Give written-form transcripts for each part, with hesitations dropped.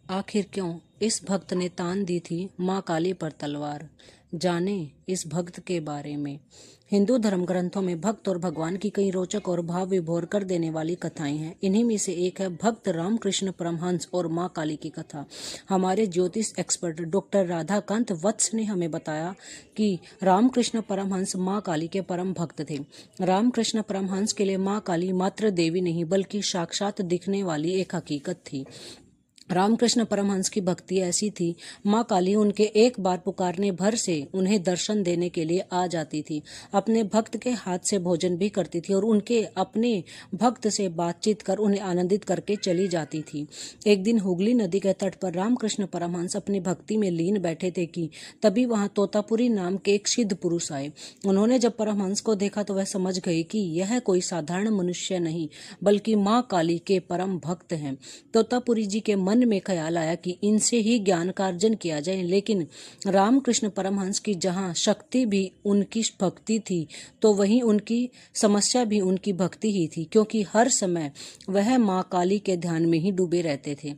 आखिर क्यों इस भक्त ने तान दी थी माँ काली पर तलवार। जाने इस भक्त के बारे में। हिंदू धर्म ग्रंथों में भक्त और भगवान की कई रोचक और भाव विभोर कर देने वाली कथाएं हैं। इन्हीं में से एक है भक्त रामकृष्ण परमहंस और माँ काली की कथा। हमारे ज्योतिष एक्सपर्ट डॉक्टर राधाकांत वत्स ने हमें बताया कि रामकृष्ण परमहंस माँ काली के परम भक्त थे। रामकृष्ण परमहंस के लिए माँ काली मात्र देवी नहीं बल्कि साक्षात दिखने वाली एक हकीकत थी। रामकृष्ण परमहंस की भक्ति ऐसी थी, माँ काली उनके एक बार पुकारने भर से उन्हें दर्शन देने के लिए आ जाती थी। अपने भक्त के हाथ से भोजन भी करती थी और उनके अपने भक्त से बातचीत कर उन्हें आनंदित करके चली जाती थी। एक दिन हुगली नदी के तट पर रामकृष्ण परमहंस अपनी भक्ति में लीन बैठे थे कि तभी वहां तोतापुरी नाम के एक सिद्ध पुरुष आए। उन्होंने जब परमहंस को देखा तो वह समझ गए कि यह कोई साधारण मनुष्य नहीं बल्कि माँ काली के परम भक्त हैं। तोतापुरी जी के मन में ख्याल आया कि इनसे ही ज्ञान का अर्जन किया जाए, लेकिन रामकृष्ण परमहंस की जहाँ शक्ति भी उनकी भक्ति थी तो वहीं उनकी समस्या भी उनकी भक्ति ही थी, क्योंकि हर समय वह माँ काली के ध्यान में ही डूबे रहते थे।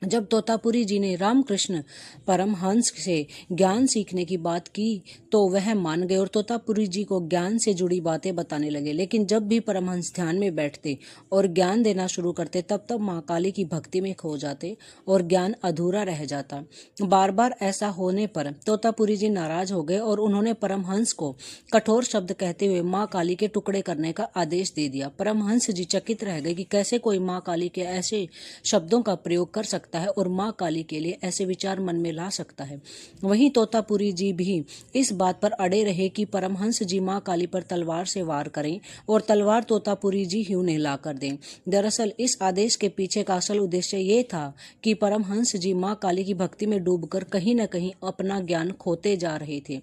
जब तोतापुरी जी ने रामकृष्ण परमहंस से ज्ञान सीखने की बात की तो वह मान गए और तोतापुरी जी को ज्ञान से जुड़ी बातें बताने लगे। लेकिन जब भी परमहंस ध्यान में बैठते और ज्ञान देना शुरू करते तब तब माँ काली की भक्ति में खो जाते और ज्ञान अधूरा रह जाता। बार बार ऐसा होने पर तोतापुरी जी नाराज हो गए और उन्होंने परमहंस को कठोर शब्द कहते हुए माँ काली के टुकड़े करने का आदेश दे दिया। परमहंस जी चकित रह गए कि कैसे कोई माँ काली के ऐसे शब्दों का प्रयोग कर सकता है और माँ काली के लिए ऐसे विचार मन में ला सकता है। वहीं तोतापुरी जी भी इस बात पर अड़े रहे कि परमहंस जी माँ काली पर तलवार से वार करें और तलवार तोतापुरी जी ही उन्हें ला कर दें। दरअसल इस आदेश के पीछे का असल उद्देश्य ये था कि परमहंस जी माँ काली की भक्ति में डूबकर कहीं न कहीं अपना ज्ञान खोते जा रहे थे।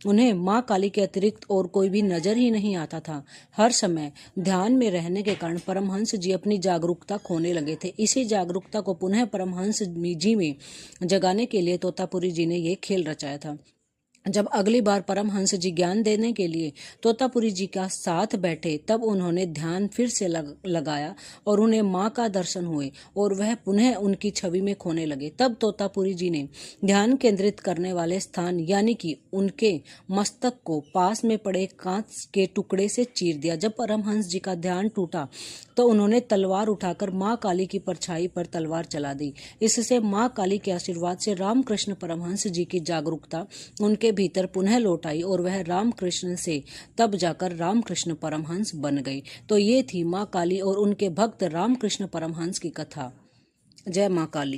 उन्हें माँ काली के अतिरिक्त और कोई भी नजर ही नहीं आता था। हर समय ध्यान में रहने के कारण परमहंस जी अपनी जागरूकता खोने लगे थे। इसी जागरूकता को पुनः परमहंस जी में जगाने के लिए तोतापुरी जी ने यह खेल रचाया था। जब अगली बार परमहंस जी ज्ञान देने के लिए तोतापुरी जी का साथ बैठे तब उन्होंने ध्यान फिर से लगाया और उन्हें माँ का दर्शन हुए और वह पुनः उनकी छवि में खोने लगे। तब तोतापुरी जी ने ध्यान केंद्रित करने वाले स्थान यानी कि उनके मस्तक को पास में पड़े कांच के टुकड़े से चीर दिया। जब परमहंस जी का ध्यान टूटा तो उन्होंने तलवार उठाकर माँ काली की परछाई पर तलवार चला दी। इससे माँ काली के आशीर्वाद से रामकृष्ण परमहंस जी की जागरूकता उनके भीतर पुनः लौट आई और वह रामकृष्ण से तब जाकर रामकृष्ण परमहंस बन गए। तो ये थी माँ काली और उनके भक्त रामकृष्ण परमहंस की कथा। जय माँ काली।